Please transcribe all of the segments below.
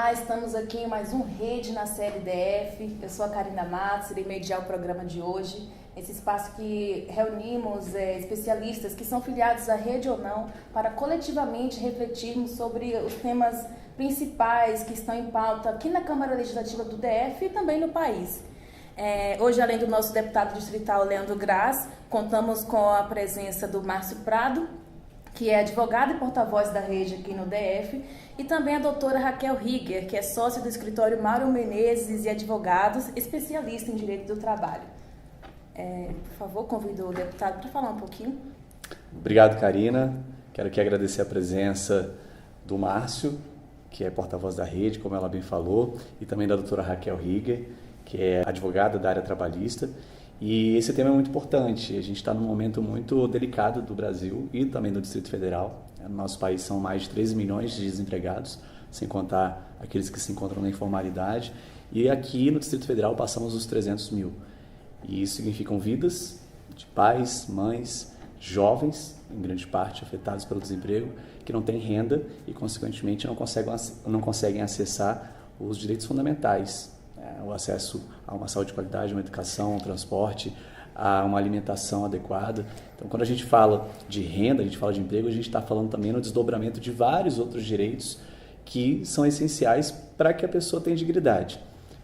Olá, estamos aqui em mais um Rede na CLDF. Eu sou a Karina Matos, irei mediar o programa de hoje. Esse espaço que reunimos especialistas que são filiados à rede ou não para coletivamente refletirmos sobre os temas principais que estão em pauta aqui na Câmara Legislativa do DF e também no país. Hoje, além do nosso deputado distrital Leandro Graz, contamos com a presença do Márcio Prado, que é advogado e porta-voz da rede aqui no DF, e também a doutora Raquel Rieger, que é sócia do escritório Mauro Menezes e advogados, especialista em direito do trabalho. Por favor, convido o deputado para falar um pouquinho. Obrigado, Karina. Quero aqui agradecer a presença do Márcio, que é porta-voz da rede, como ela bem falou, e também da doutora Raquel Rieger, que é advogada da área trabalhista. E esse tema é muito importante. A gente está num momento muito delicado do Brasil e também do Distrito Federal. No nosso país são mais de 13 milhões de desempregados, sem contar aqueles que se encontram na informalidade. E aqui no Distrito Federal passamos os 300 mil. E isso significam vidas de pais, mães, jovens, em grande parte afetados pelo desemprego, que não têm renda e, consequentemente, não conseguem acessar os direitos fundamentais. O acesso a uma saúde de qualidade, uma educação, um transporte, a uma alimentação adequada. Então, quando a gente fala de renda, a gente fala de emprego, a gente está falando também no desdobramento de vários outros direitos que são essenciais para que a pessoa tenha dignidade.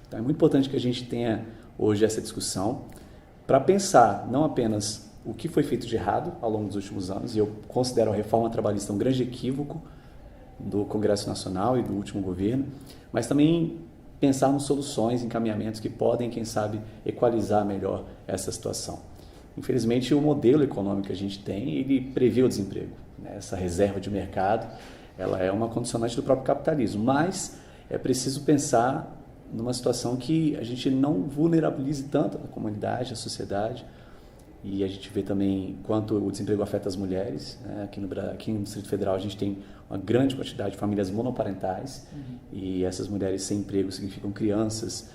Então, é muito importante que a gente tenha hoje essa discussão para pensar não apenas o que foi feito de errado ao longo dos últimos anos, e eu considero a reforma trabalhista um grande equívoco do Congresso Nacional e do último governo, mas também pensarmos soluções, encaminhamentos que podem, quem sabe, equalizar melhor essa situação. Infelizmente, o modelo econômico que a gente tem, ele prevê o desemprego. Essa reserva de mercado, ela é uma condicionante do próprio capitalismo, mas é preciso pensar numa situação que a gente não vulnerabilize tanto a comunidade, a sociedade, e a gente vê também quanto o desemprego afeta as mulheres. Aqui no Distrito Federal a gente tem uma grande quantidade de famílias monoparentais, e essas mulheres sem emprego significam crianças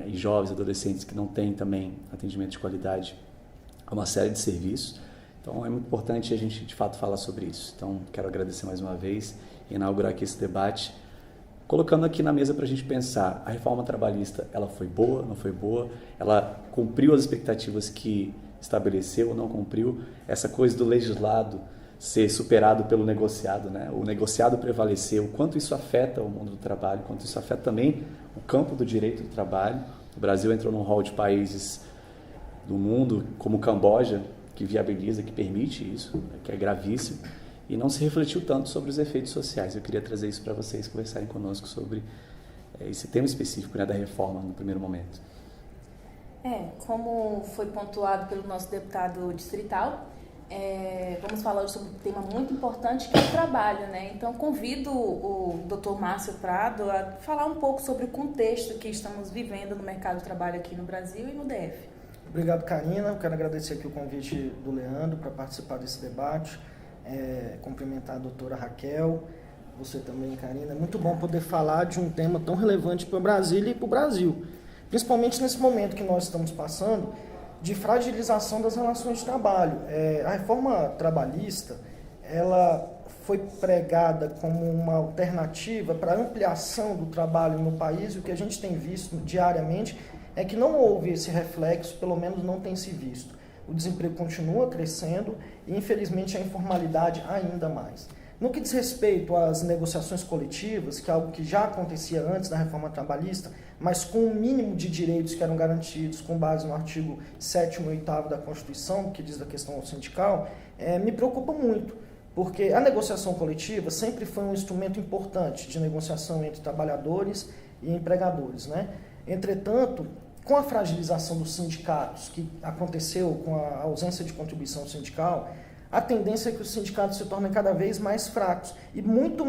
e jovens, adolescentes que não têm também atendimento de qualidade a uma série de serviços. Então é muito importante a gente de fato falar sobre isso. Então quero agradecer mais uma vez e inaugurar aqui esse debate, colocando aqui na mesa para a gente pensar: a reforma trabalhista, ela foi boa, não foi boa? Ela cumpriu as expectativas que estabeleceu ou não cumpriu? Essa coisa do legislado ser superado pelo negociado, né? O negociado prevaleceu. O quanto isso afeta o mundo do trabalho, quanto isso afeta também o campo do direito do trabalho. O Brasil entrou num rol de países do mundo, como o Camboja, que viabiliza, que permite isso, que é gravíssimo, e não se refletiu tanto sobre os efeitos sociais. Eu queria trazer isso para vocês conversarem conosco sobre esse tema específico, né, da reforma no primeiro momento. Como foi pontuado pelo nosso deputado distrital, vamos falar hoje sobre um tema muito importante, que é o trabalho, né? Então, convido o Dr. Márcio Prado a falar um pouco sobre o contexto que estamos vivendo no mercado de trabalho aqui no Brasil e no DF. Obrigado, Karina. Eu quero agradecer aqui o convite do Leandro para participar desse debate, cumprimentar a doutora Raquel, você também, Karina. É muito bom poder falar de um tema tão relevante para o Brasil e para o Brasil, principalmente nesse momento que nós estamos passando de fragilização das relações de trabalho. A reforma trabalhista, ela foi pregada como uma alternativa para a ampliação do trabalho no país, e o que a gente tem visto diariamente é que não houve esse reflexo, pelo menos não tem se visto. O desemprego continua crescendo e, infelizmente, a informalidade ainda mais. No que diz respeito às negociações coletivas, que é algo que já acontecia antes da reforma trabalhista, mas com um mínimo de direitos que eram garantidos com base no artigo 7º e 8º da Constituição, que diz da questão sindical, me preocupa muito, porque a negociação coletiva sempre foi um instrumento importante de negociação entre trabalhadores e empregadores, né? Entretanto, com a fragilização dos sindicatos, que aconteceu com a ausência de contribuição sindical, a tendência é que os sindicatos se tornem cada vez mais fracos e muito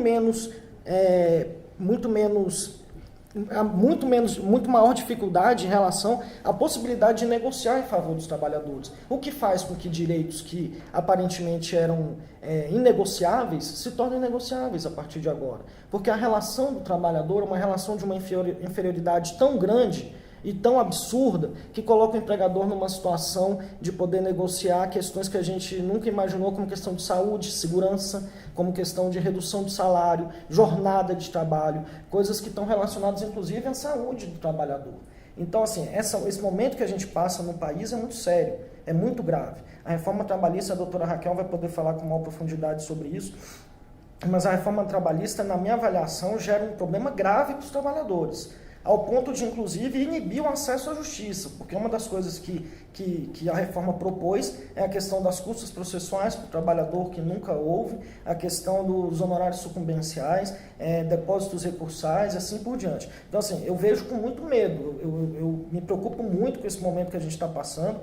maior dificuldade em relação à possibilidade de negociar em favor dos trabalhadores, o que faz com que direitos que aparentemente eram inegociáveis se tornem negociáveis a partir de agora, porque a relação do trabalhador é uma relação de uma inferioridade tão grande e tão absurda que coloca o empregador numa situação de poder negociar questões que a gente nunca imaginou, como questão de saúde, segurança, como questão de redução do salário, jornada de trabalho, coisas que estão relacionadas inclusive à saúde do trabalhador. Então, assim, esse momento que a gente passa no país é muito sério, é muito grave. A reforma trabalhista, a doutora Raquel vai poder falar com maior profundidade sobre isso, mas a reforma trabalhista, na minha avaliação, gera um problema grave para os trabalhadores, ao ponto de, inclusive, inibir o acesso à justiça, porque uma das coisas que a reforma propôs é a questão das custas processuais para o trabalhador, que nunca houve, a questão dos honorários sucumbenciais, depósitos recursais, assim por diante. Então, assim, eu vejo com muito medo, eu me preocupo muito com esse momento que a gente está passando.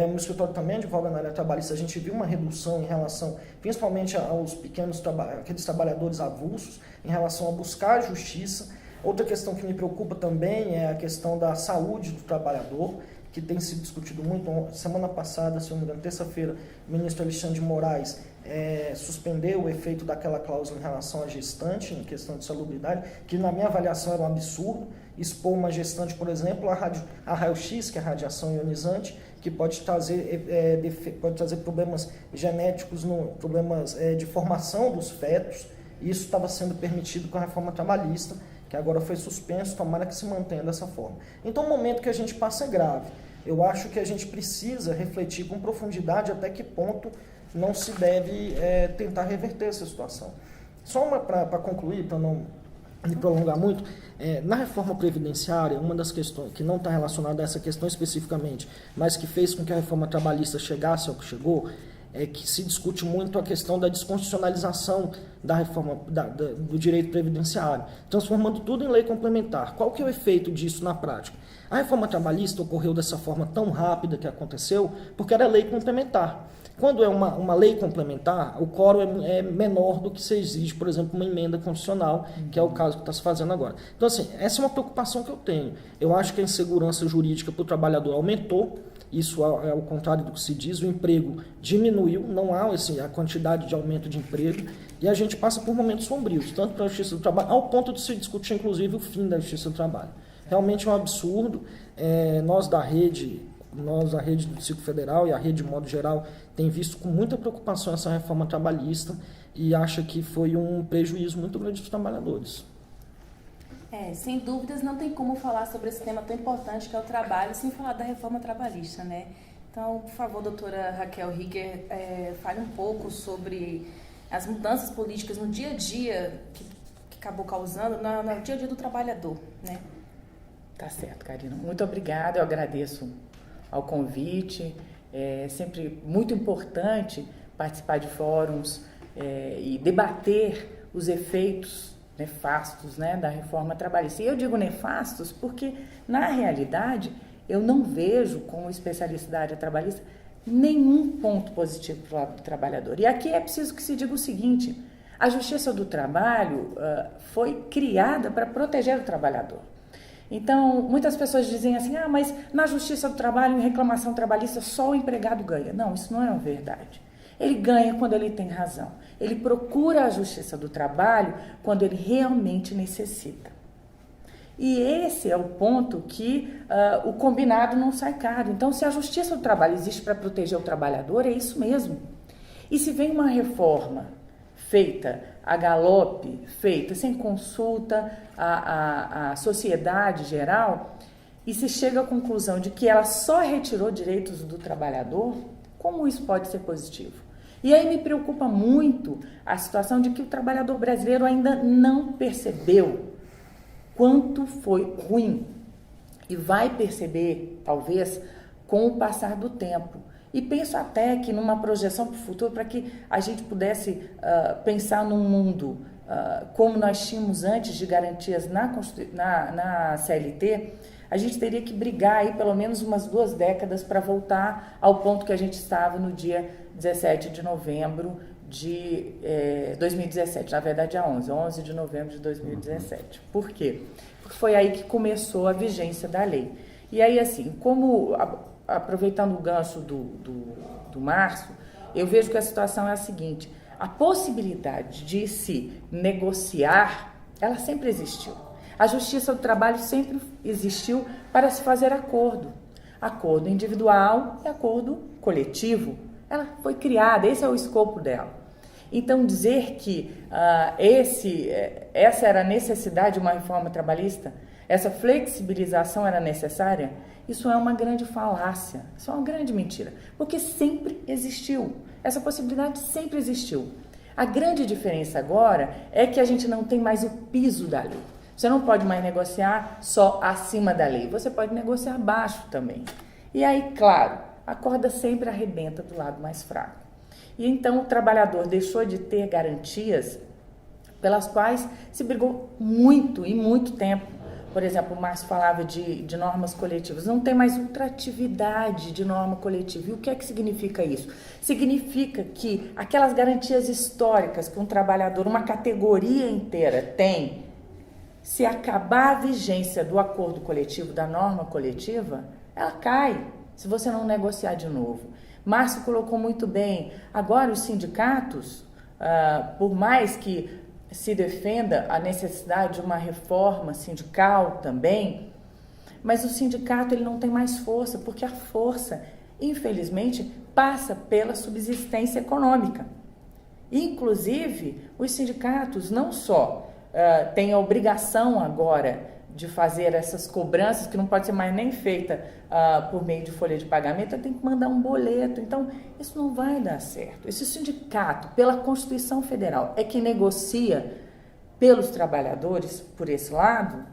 No escritório também advoga na área trabalhista, a gente viu uma redução em relação, principalmente aos pequenos aqueles trabalhadores avulsos, em relação a buscar a justiça. Outra questão que me preocupa também é a questão da saúde do trabalhador, que tem sido discutido muito. Semana passada, se não me engano, terça-feira, o ministro Alexandre de Moraes suspendeu o efeito daquela cláusula em relação à gestante, em questão de salubridade, que na minha avaliação era um absurdo, expor uma gestante, por exemplo, a raio-x, que é a radiação ionizante, que pode trazer problemas genéticos, problemas de formação dos fetos. Isso estava sendo permitido com a reforma trabalhista, que agora foi suspenso, tomara que se mantenha dessa forma. Então o momento que a gente passa é grave. Eu acho que a gente precisa refletir com profundidade até que ponto não se deve tentar reverter essa situação. Só para concluir, para não me prolongar muito, na reforma previdenciária, uma das questões que não está relacionada a essa questão especificamente, mas que fez com que a reforma trabalhista chegasse ao que chegou, é que se discute muito a questão da desconstitucionalização da reforma do direito previdenciário, transformando tudo em lei complementar. Qual que é o efeito disso na prática? A reforma trabalhista ocorreu dessa forma tão rápida que aconteceu porque era lei complementar. Quando é uma lei complementar, o quórum é menor do que se exige, por exemplo, uma emenda constitucional, que é o caso que está se fazendo agora. Então, assim, essa é uma preocupação que eu tenho. Eu acho que a insegurança jurídica para o trabalhador aumentou. Isso é ao contrário do que se diz, o emprego diminuiu, não há a quantidade de aumento de emprego, e a gente passa por momentos sombrios, tanto para a Justiça do Trabalho, ao ponto de se discutir, inclusive, o fim da Justiça do Trabalho. Realmente é um absurdo. Nós da rede do Distrito Federal e a rede de modo geral tem visto com muita preocupação essa reforma trabalhista e acha que foi um prejuízo muito grande para os trabalhadores. Sem dúvidas, não tem como falar sobre esse tema tão importante que é o trabalho sem falar da reforma trabalhista, né? Então, por favor, doutora Raquel Higger, fale um pouco sobre as mudanças políticas no dia a dia que acabou causando, no dia a dia do trabalhador, né? Tá certo, Karina. Muito obrigada, eu agradeço ao convite. É sempre muito importante participar de fóruns e debater os efeitos nefastos, né, da reforma trabalhista. E eu digo nefastos porque, na realidade, eu não vejo, como especialista da área trabalhista, nenhum ponto positivo para o lado do trabalhador. E aqui é preciso que se diga o seguinte: a Justiça do Trabalho foi criada para proteger o trabalhador. Então, muitas pessoas dizem assim, mas na Justiça do Trabalho, em reclamação trabalhista, só o empregado ganha. Não, isso não é verdade. Ele ganha quando ele tem razão. Ele procura a Justiça do Trabalho quando ele realmente necessita. E esse é o ponto que o combinado não sai caro. Então, se a Justiça do Trabalho existe para proteger o trabalhador, é isso mesmo. E se vem uma reforma feita a galope, feita sem consulta à sociedade geral, e se chega à conclusão de que ela só retirou direitos do trabalhador, como isso pode ser positivo? E aí me preocupa muito a situação de que o trabalhador brasileiro ainda não percebeu quanto foi ruim. E vai perceber, talvez, com o passar do tempo. E penso até que numa projeção para o futuro, para que a gente pudesse pensar num mundo como nós tínhamos antes de garantias na CLT, a gente teria que brigar aí pelo menos umas 2 décadas para voltar ao ponto que a gente estava no dia 17 de novembro de 2017, na verdade 11 de novembro de 2017. Por quê? Porque foi aí que começou a vigência da lei. E aí, assim, aproveitando o gancho do Márcio, eu vejo que a situação é a seguinte: a possibilidade de se negociar, ela sempre existiu. A Justiça do Trabalho sempre existiu para se fazer acordo. Acordo individual e acordo coletivo. Ela foi criada, esse é o escopo dela. Então, dizer que essa era a necessidade de uma reforma trabalhista, essa flexibilização era necessária, isso é uma grande falácia, isso é uma grande mentira, porque sempre existiu, essa possibilidade sempre existiu. A grande diferença agora é que a gente não tem mais o piso da lei. Você não pode mais negociar só acima da lei, você pode negociar abaixo também. E aí, claro, a corda sempre arrebenta do lado mais fraco. E então o trabalhador deixou de ter garantias pelas quais se brigou muito e muito tempo. Por exemplo, o Márcio falava de normas coletivas. Não tem mais ultratividade de norma coletiva. E o que é que significa isso? Significa que aquelas garantias históricas que um trabalhador, uma categoria inteira tem, se acabar a vigência do acordo coletivo, da norma coletiva, ela cai, se você não negociar de novo. Márcio colocou muito bem, agora os sindicatos, por mais que se defenda a necessidade de uma reforma sindical também, mas o sindicato ele não tem mais força, porque a força, infelizmente, passa pela subsistência econômica. Inclusive, os sindicatos não só têm a obrigação agora de fazer essas cobranças, que não pode ser mais nem feita por meio de folha de pagamento, tem que mandar um boleto. Então, isso não vai dar certo. Esse sindicato, pela Constituição Federal, é que negocia pelos trabalhadores, por esse lado.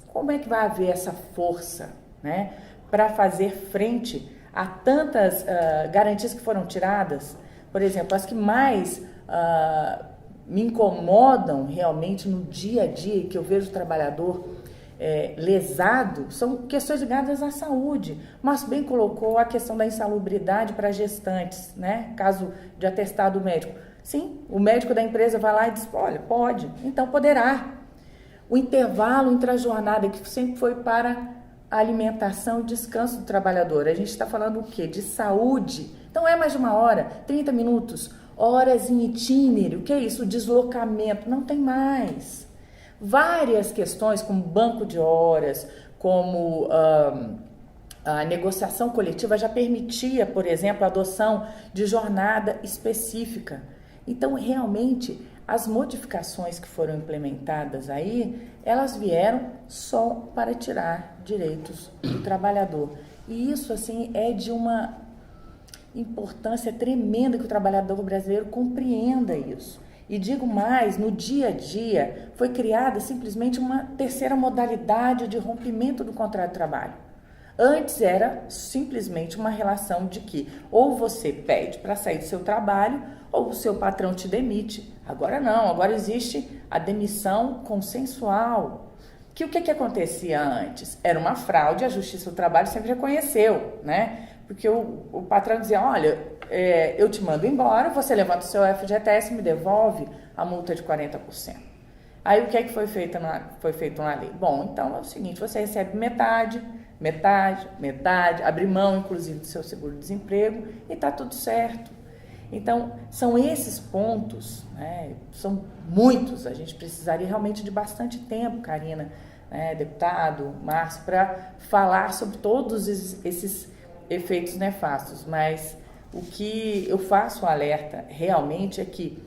Como é que vai haver essa força, né, para fazer frente a tantas garantias que foram tiradas? Por exemplo, as que mais me incomodam realmente no dia a dia, que eu vejo o trabalhador lesado, são questões ligadas à saúde. Mas bem colocou a questão da insalubridade para gestantes, né? Caso de atestado médico. Sim, o médico da empresa vai lá e diz, olha, pode, então poderá. O intervalo entre a jornada, que sempre foi para a alimentação e descanso do trabalhador. A gente está falando o quê? De saúde. Então é mais de 1 hora, 30 minutos, horas em itinerário. O que é isso? O deslocamento. Não tem mais. Várias questões, como banco de horas, como a negociação coletiva já permitia, por exemplo, a adoção de jornada específica. Então, realmente, as modificações que foram implementadas aí, elas vieram só para tirar direitos do trabalhador. E isso, assim, é de uma importância tremenda que o trabalhador brasileiro compreenda isso. E digo mais, no dia a dia foi criada simplesmente uma terceira modalidade de rompimento do contrato de trabalho. Antes era simplesmente uma relação de que ou você pede para sair do seu trabalho ou o seu patrão te demite. Agora não, agora existe a demissão consensual. Que o que acontecia antes? Era uma fraude, a Justiça do Trabalho sempre reconheceu, né? Porque o patrão dizia, olha, eu te mando embora, você levanta o seu FGTS e me devolve a multa de 40%. Aí o que é que foi feito na lei? Bom, então é o seguinte, você recebe metade, abre mão inclusive do seu seguro-desemprego e está tudo certo. Então, são esses pontos, né, são muitos, a gente precisaria realmente de bastante tempo, Karina, né, deputado, Márcio, para falar sobre todos esses efeitos nefastos, mas o que eu faço alerta realmente é que,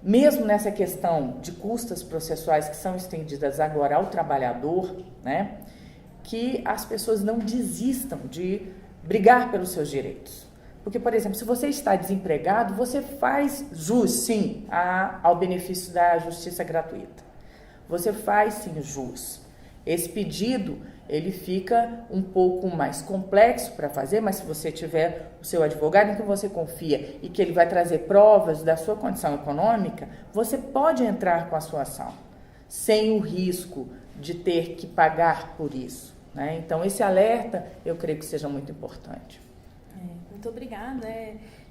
mesmo nessa questão de custas processuais que são estendidas agora ao trabalhador, né, que as pessoas não desistam de brigar pelos seus direitos. Porque, por exemplo, se você está desempregado, você faz jus, sim, ao benefício da justiça gratuita. Você faz, sim, jus. Esse pedido, ele fica um pouco mais complexo para fazer, mas se você tiver o seu advogado em quem você confia e que ele vai trazer provas da sua condição econômica, você pode entrar com a sua ação, sem o risco de ter que pagar por isso, né? Então, esse alerta, eu creio que seja muito importante. Muito obrigada.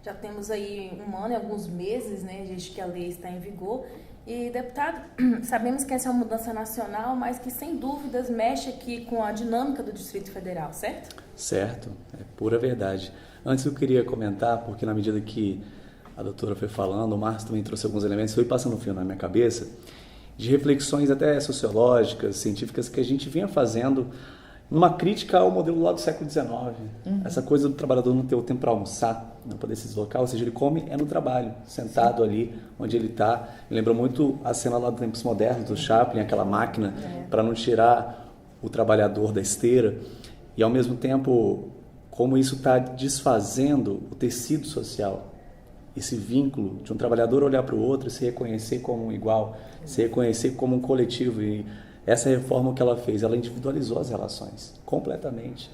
Já temos aí 1 ano e alguns meses, né, desde que a lei está em vigor. E, deputado, sabemos que essa é uma mudança nacional, mas que, sem dúvidas, mexe aqui com a dinâmica do Distrito Federal, certo? Certo, é pura verdade. Antes eu queria comentar, porque na medida que a doutora foi falando, o Márcio também trouxe alguns elementos, foi passando um fio na minha cabeça, de reflexões até sociológicas, científicas, que a gente vinha fazendo numa crítica ao modelo lá do século XIX. Essa coisa do trabalhador não ter o tempo para almoçar, não poder se deslocar, ou seja, ele come no trabalho, sentado ali onde ele está. Me lembra muito a cena lá dos Tempos Modernos, do Chaplin, aquela máquina para não tirar o trabalhador da esteira. E ao mesmo tempo, como isso está desfazendo o tecido social, esse vínculo de um trabalhador olhar para o outro e se reconhecer como um igual, se reconhecer como um coletivo. E essa reforma que ela fez, ela individualizou as relações completamente.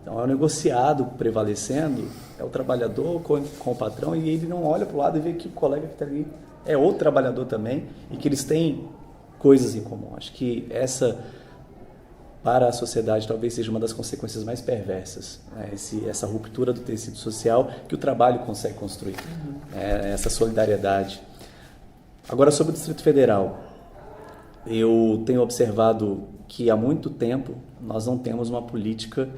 Então é o negociado prevalecendo, é o trabalhador com o patrão, e ele não olha para o lado e vê que o colega que está ali é outro trabalhador também e que eles têm coisas em comum. Acho que essa, para a sociedade, talvez seja uma das consequências mais perversas, né? Essa ruptura do tecido social que o trabalho consegue construir, essa solidariedade. Agora, sobre o Distrito Federal, eu tenho observado que há muito tempo nós não temos uma política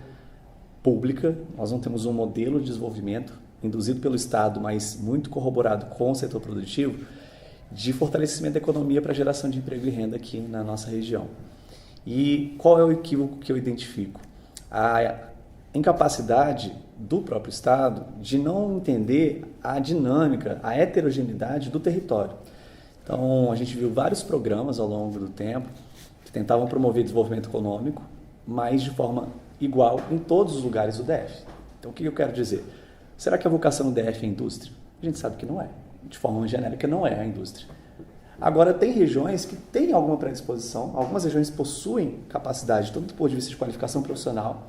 pública, nós não temos um modelo de desenvolvimento induzido pelo Estado, mas muito corroborado com o setor produtivo, de fortalecimento da economia para geração de emprego e renda aqui na nossa região. E qual é o equívoco que eu identifico? A incapacidade do próprio Estado de não entender a dinâmica, a heterogeneidade do território. Então, a gente viu vários programas ao longo do tempo que tentavam promover desenvolvimento econômico, mas de forma igual em todos os lugares do DF. Então, o que eu quero dizer? Será que a vocação do DF é indústria? A gente sabe que não é. De forma genérica, não é a indústria. Agora, tem regiões que têm alguma predisposição, algumas regiões possuem capacidade, tanto do ponto de vista de qualificação profissional,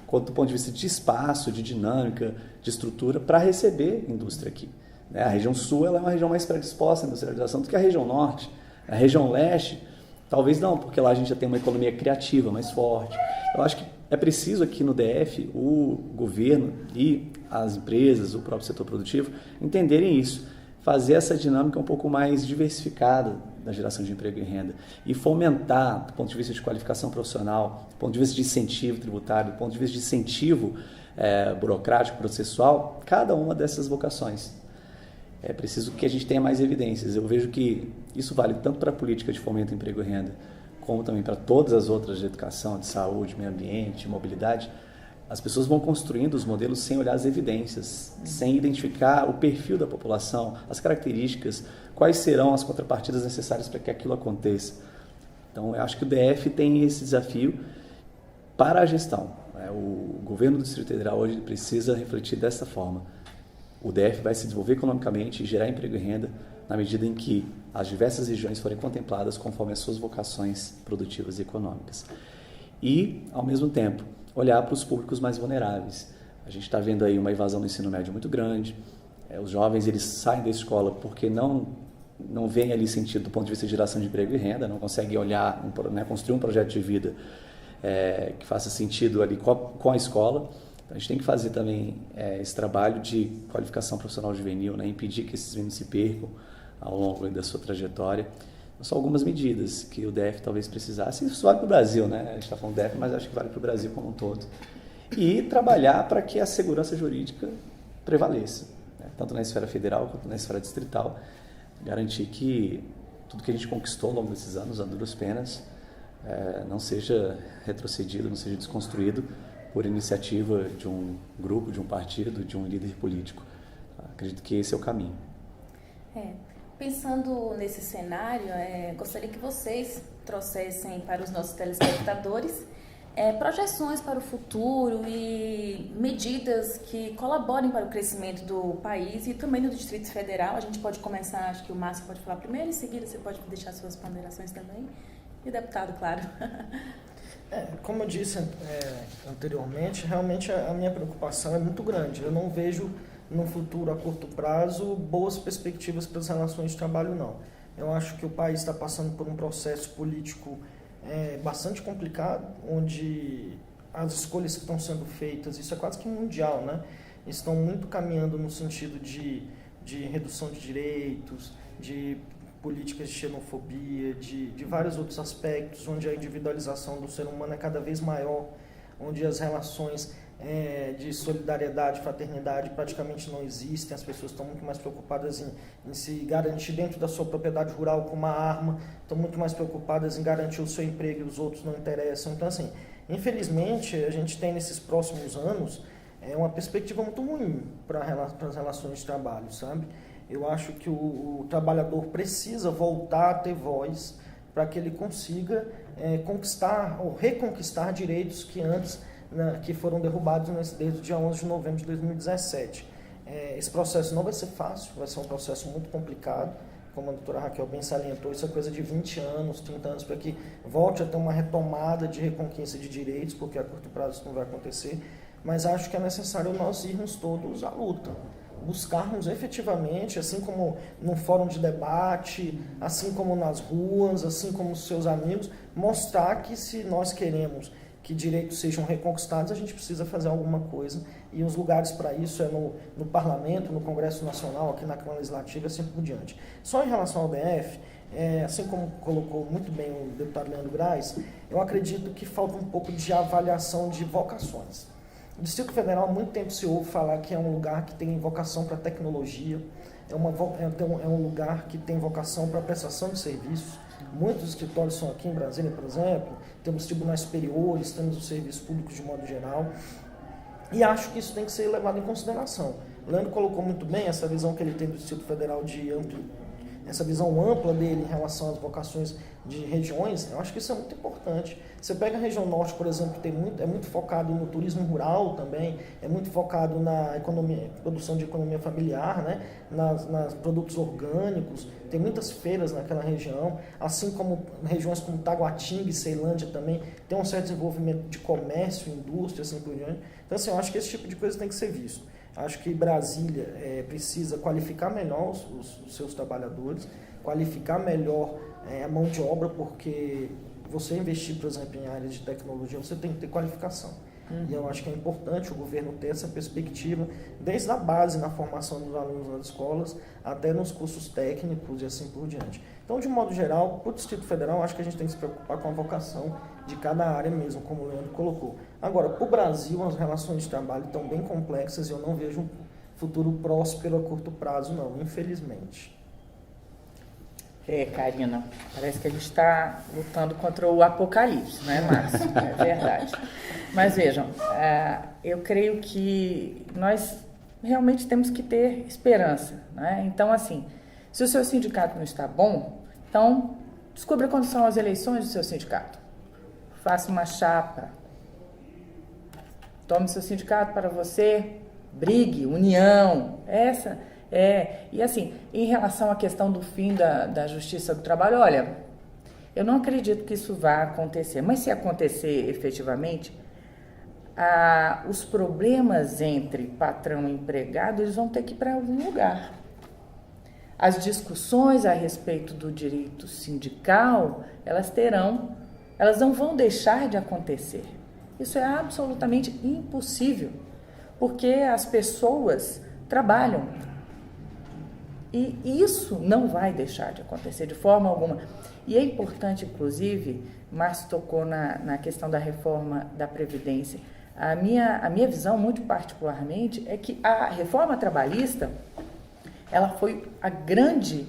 quanto do ponto de vista de espaço, de dinâmica, de estrutura, para receber indústria aqui. A região sul ela é uma região mais predisposta à industrialização do que a região norte. A região leste, talvez não, porque lá a gente já tem uma economia criativa mais forte. Eu acho que é preciso aqui no DF o governo e as empresas, o próprio setor produtivo, entenderem isso, fazer essa dinâmica um pouco mais diversificada da geração de emprego e renda e fomentar, do ponto de vista de qualificação profissional, do ponto de vista de incentivo tributário, do ponto de vista de incentivo burocrático, processual, cada uma dessas vocações. É preciso que a gente tenha mais evidências. Eu vejo que isso vale tanto para a política de fomento, emprego e renda, como também para todas as outras de educação, de saúde, meio ambiente, mobilidade. As pessoas vão construindo os modelos sem olhar as evidências, sem identificar o perfil da população, as características, quais serão as contrapartidas necessárias para que aquilo aconteça. Então, eu acho que o DF tem esse desafio para a gestão. O governo do Distrito Federal hoje precisa refletir dessa forma. O DF vai se desenvolver economicamente e gerar emprego e renda na medida em que as diversas regiões forem contempladas conforme as suas vocações produtivas e econômicas. E, ao mesmo tempo, olhar para os públicos mais vulneráveis. A gente está vendo aí uma evasão do ensino médio muito grande. Os jovens eles saem da escola porque não veem ali sentido do ponto de vista de geração de emprego e renda, não conseguem olhar, construir um projeto de vida que faça sentido ali com a escola. Então, a gente tem que fazer também esse trabalho de qualificação profissional juvenil, impedir que esses meninos se percam ao longo da sua trajetória. São algumas medidas que o DF talvez precisasse. Isso vale para o Brasil, né? A gente está falando DF, mas acho que vale para o Brasil como um todo. E trabalhar para que a segurança jurídica prevaleça, tanto na esfera federal quanto na esfera distrital. Garantir que tudo que a gente conquistou ao longo desses anos, a duras penas, não seja retrocedido, não seja desconstruído por iniciativa de um grupo, de um partido, de um líder político. Acredito que esse é o caminho. Pensando nesse cenário, gostaria que vocês trouxessem para os nossos telespectadores projeções para o futuro e medidas que colaborem para o crescimento do país e também do Distrito Federal. A gente pode começar, acho que o Márcio pode falar primeiro, em seguida você pode deixar suas ponderações também. E o deputado, claro. Como eu disse anteriormente, realmente a minha preocupação é muito grande. Eu não vejo no futuro, a curto prazo, boas perspectivas para as relações de trabalho, não. Eu acho que o país está passando por um processo político bastante complicado, onde as escolhas que estão sendo feitas, isso é quase que mundial, né? Estão muito caminhando no sentido de redução de direitos, de políticas de xenofobia, de vários outros aspectos, onde a individualização do ser humano é cada vez maior, onde as relações de solidariedade, fraternidade praticamente não existem. As pessoas estão muito mais preocupadas em se garantir dentro da sua propriedade rural com uma arma, estão muito mais preocupadas em garantir o seu emprego e os outros não interessam. Então, assim, infelizmente, a gente tem nesses próximos anos uma perspectiva muito ruim para as relações de trabalho, sabe? Eu acho que o trabalhador precisa voltar a ter voz para que ele consiga conquistar ou reconquistar direitos que antes que foram derrubados desde o dia 11 de novembro de 2017. Esse processo não vai ser fácil, vai ser um processo muito complicado, como a doutora Raquel bem salientou, isso é coisa de 20 anos, 30 anos, para que volte a ter uma retomada de reconquista de direitos, porque a curto prazo isso não vai acontecer, mas acho que é necessário nós irmos todos à luta, buscarmos efetivamente, assim como num fórum de debate, assim como nas ruas, assim como os seus amigos, mostrar que se nós queremos que direitos sejam reconquistados, a gente precisa fazer alguma coisa, e os lugares para isso é no Parlamento, no Congresso Nacional, aqui na Câmara Legislativa e assim por diante. Só em relação ao DF, assim como colocou muito bem o deputado Leandro Graz, eu acredito que falta um pouco de avaliação de vocações. O Distrito Federal há muito tempo se ouve falar que é um lugar que tem vocação para tecnologia, é um lugar que tem vocação para prestação de serviços. Muitos escritórios são aqui em Brasília, por exemplo, temos tribunais superiores, temos os serviços públicos de modo geral, e acho que isso tem que ser levado em consideração. O Leandro colocou muito bem essa visão que ele tem do Distrito Federal, essa visão ampla dele em relação às vocações de regiões. Eu acho que isso é muito importante. Você pega a região norte, por exemplo, que é muito focado no turismo rural também, é muito focado na produção de economia familiar, né? nas produtos orgânicos, tem muitas feiras naquela região, assim como regiões como Taguatinga e Ceilândia também, tem um certo desenvolvimento de comércio, indústria, assim por diante. Então, assim, eu acho que esse tipo de coisa tem que ser visto. Acho que Brasília precisa qualificar melhor os seus trabalhadores, qualificar melhor a mão de obra, porque você investir, por exemplo, em áreas de tecnologia, você tem que ter qualificação. E eu acho que é importante o governo ter essa perspectiva, desde a base na formação dos alunos nas escolas, até nos cursos técnicos e assim por diante. Então, de modo geral, para o Distrito Federal, acho que a gente tem que se preocupar com a vocação de cada área mesmo, como o Leandro colocou. Agora, para o Brasil, as relações de trabalho estão bem complexas e eu não vejo um futuro próspero a curto prazo, não, infelizmente. Karina, parece que a gente está lutando contra o apocalipse, não é, Márcio? É verdade. Mas vejam, eu creio que nós realmente temos que ter esperança, né? Então, assim, se o seu sindicato não está bom, então descubra quando são as eleições do seu sindicato. Faça uma chapa. Tome seu sindicato para você, brigue, união, e assim, em relação à questão do fim da Justiça do Trabalho, olha, eu não acredito que isso vá acontecer, mas se acontecer efetivamente, os problemas entre patrão e empregado, eles vão ter que ir para algum lugar. As discussões a respeito do direito sindical, elas não vão deixar de acontecer. Isso é absolutamente impossível, porque as pessoas trabalham. E isso não vai deixar de acontecer de forma alguma. E é importante, inclusive, Márcio tocou na questão da reforma da Previdência. A minha visão, muito particularmente, é que a reforma trabalhista, ela foi a grande,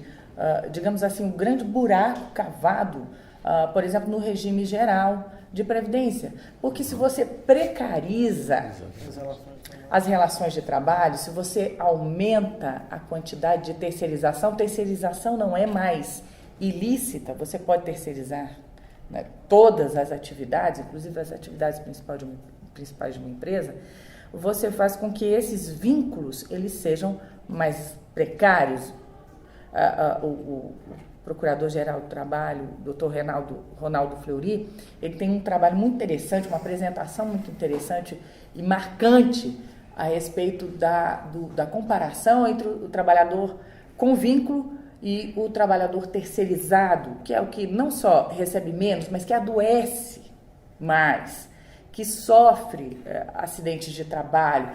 digamos assim, um grande buraco cavado, por exemplo, no regime geral de Previdência. Porque se você precariza as relações de trabalho, se você aumenta a quantidade de terceirização não é mais ilícita, você pode terceirizar, né, todas as atividades, inclusive as atividades principais de uma empresa, você faz com que esses vínculos eles sejam mais precários. O Procurador-Geral do Trabalho, Dr. Ronaldo Fleury, ele tem um trabalho muito interessante, uma apresentação muito interessante e marcante a respeito da comparação entre o trabalhador com vínculo e o trabalhador terceirizado, que é o que não só recebe menos, mas que adoece mais, que sofre acidentes de trabalho.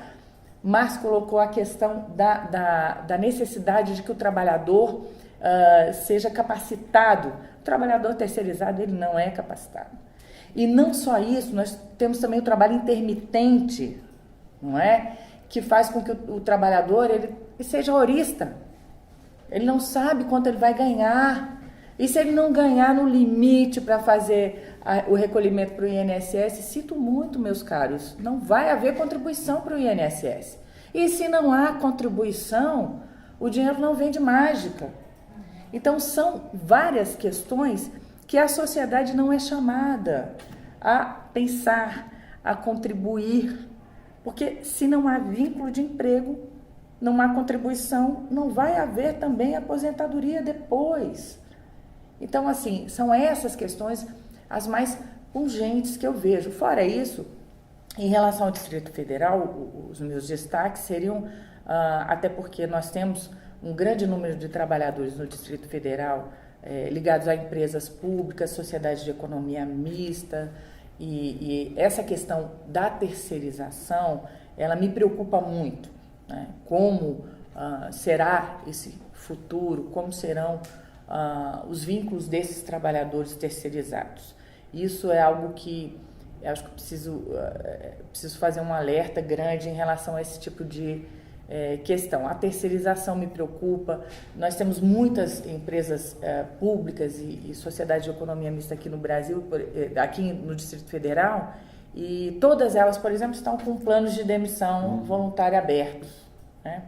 Márcio colocou a questão da necessidade de que o trabalhador seja capacitado. O trabalhador terceirizado, ele não é capacitado. E não só isso, nós temos também o trabalho intermitente, não é? Que faz com que o trabalhador ele seja horista. Ele não sabe quanto ele vai ganhar. E se ele não ganhar no limite para fazer o recolhimento para o INSS, sinto muito, meus caros, não vai haver contribuição para o INSS. E se não há contribuição, o dinheiro não vem de mágica. Então, são várias questões que a sociedade não é chamada a pensar, a contribuir. Porque se não há vínculo de emprego, não há contribuição, não vai haver também aposentadoria depois. Então, assim, são essas questões as mais urgentes que eu vejo. Fora isso, em relação ao Distrito Federal, os meus destaques seriam, até porque nós temos um grande número de trabalhadores no Distrito Federal ligados a empresas públicas, sociedades de economia mista, e essa questão da terceirização, ela me preocupa muito, né? Como será esse futuro, como serão os vínculos desses trabalhadores terceirizados. Isso é algo que eu acho que preciso fazer um alerta grande em relação a esse tipo de questão. A terceirização me preocupa. Nós temos muitas empresas públicas e sociedades de economia mista aqui no Brasil, aqui no Distrito Federal, e todas elas, por exemplo, estão com planos de demissão voluntária abertos, né?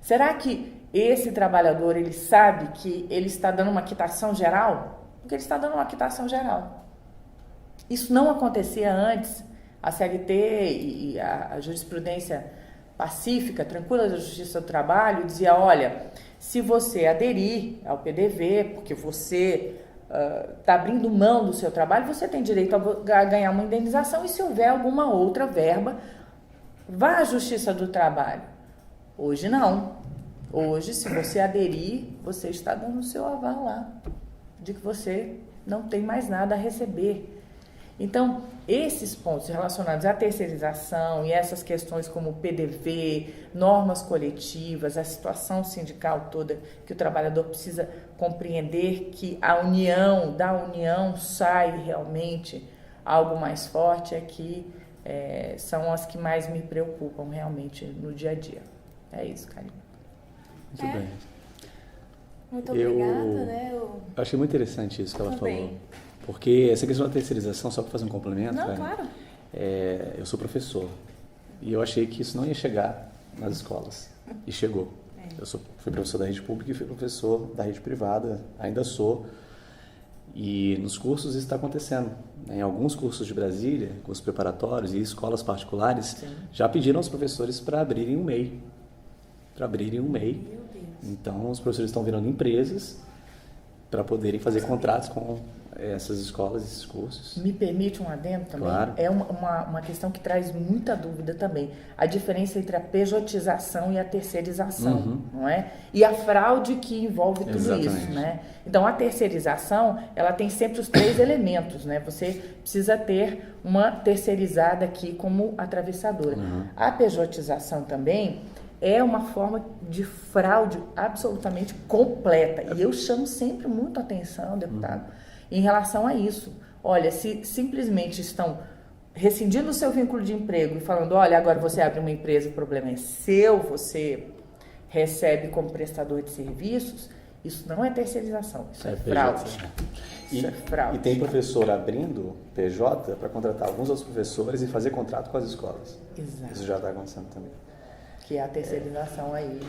Será que esse trabalhador, ele sabe que ele está dando uma quitação geral? Porque ele está dando uma quitação geral. Isso não acontecia antes. A CLT e a jurisprudência pacífica, tranquila da Justiça do Trabalho, dizia, olha, se você aderir ao PDV, porque você está abrindo mão do seu trabalho, você tem direito a ganhar uma indenização, e se houver alguma outra verba, vá à Justiça do Trabalho. Hoje não. Hoje, se você aderir, você está dando o seu aval lá, de que você não tem mais nada a receber. Então, esses pontos relacionados à terceirização e essas questões como o PDV, normas coletivas, a situação sindical toda, que o trabalhador precisa compreender que da união sai realmente algo mais forte, são as que mais me preocupam realmente no dia a dia. É isso, Karina. Muito bem. Muito obrigada, né? Eu achei muito interessante isso que ela falou. Porque essa questão da terceirização, só para fazer um complemento, não, claro. Eu sou professor e eu achei que isso não ia chegar nas escolas. E chegou. Eu fui professor da rede pública e fui professor da rede privada, ainda sou. E nos cursos isso está acontecendo. Em alguns cursos de Brasília, cursos preparatórios e escolas particulares, já pediram aos professores para abrirem um MEI. Então, os professores estão virando empresas para poderem fazer contratos com essas escolas, esses cursos. Me permite um adendo também? Claro. É uma questão que traz muita dúvida também. A diferença entre a pejotização e a terceirização, não é? E a fraude que envolve tudo isso, né? Então, a terceirização, ela tem sempre os 3 elementos, né? Você precisa ter uma terceirizada aqui como atravessadora. A pejotização também é uma forma de fraude absolutamente completa. E eu chamo sempre muito a atenção, deputado, em relação a isso. Olha, se simplesmente estão rescindindo o seu vínculo de emprego e falando, olha, agora você abre uma empresa, o problema é seu, você recebe como prestador de serviços, isso não é terceirização, isso é fraude. Isso é fraude. E tem professor abrindo PJ para contratar alguns outros professores e fazer contrato com as escolas. Exato. Isso já está acontecendo também. Que é a terceirização aí,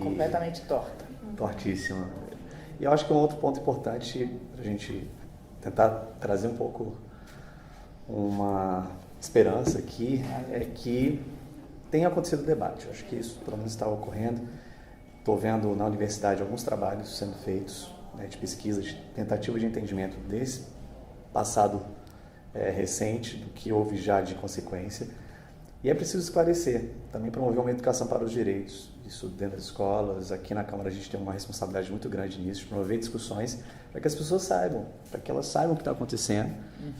completamente torta. Tortíssima. E eu acho que um outro ponto importante para a gente tentar trazer um pouco uma esperança aqui é que tem acontecido debate. Eu acho que isso pelo menos está ocorrendo. Estou vendo na universidade alguns trabalhos sendo feitos, né, de pesquisa, de tentativa de entendimento desse passado recente, do que houve já de consequência. E é preciso esclarecer, também promover uma educação para os direitos, isso dentro das escolas. Aqui na Câmara a gente tem uma responsabilidade muito grande nisso, de promover discussões para que as pessoas saibam, para que elas saibam o que está acontecendo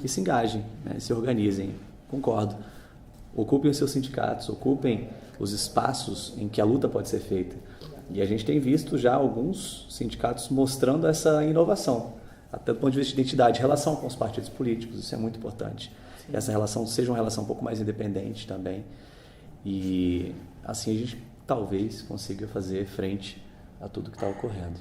e se engajem, né, se organizem. Concordo. Ocupem os seus sindicatos, ocupem os espaços em que a luta pode ser feita. E a gente tem visto já alguns sindicatos mostrando essa inovação, até do ponto de vista de identidade, relação com os partidos políticos, isso é muito importante. Que essa relação seja uma relação um pouco mais independente também. e assim a gente talvez consiga fazer frente a tudo que está ocorrendo.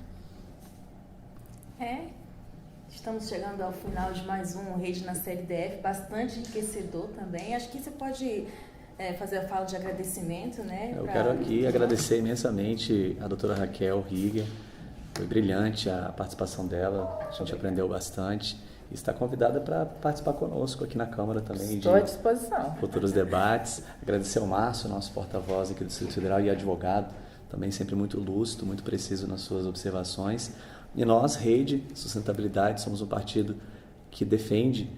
Estamos chegando ao final de mais um Rede na CLDF, bastante enriquecedor também. Acho que você pode fazer a fala de agradecimento, né? Eu quero aqui agradecer imensamente a doutora Raquel Rieger. Foi brilhante a participação dela, a gente aprendeu bastante. E está convidada para participar conosco aqui na Câmara também. Estou à disposição. Futuros debates. Agradecer ao Márcio, nosso porta-voz aqui do Distrito Federal e advogado, também sempre muito lúcido, muito preciso nas suas observações. E nós, Rede Sustentabilidade, somos um partido que defende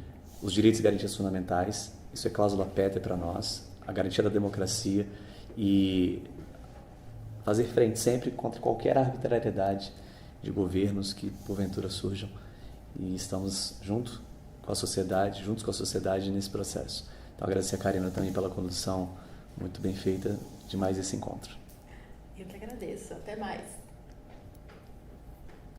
os direitos e garantias fundamentais. Isso é cláusula pétrea para nós, a garantia da democracia e fazer frente sempre contra qualquer arbitrariedade de governos que porventura surjam. E estamos juntos com a sociedade nesse processo. Então, agradecer a Karina também pela condução muito bem feita de mais esse encontro. Eu que agradeço. Até mais.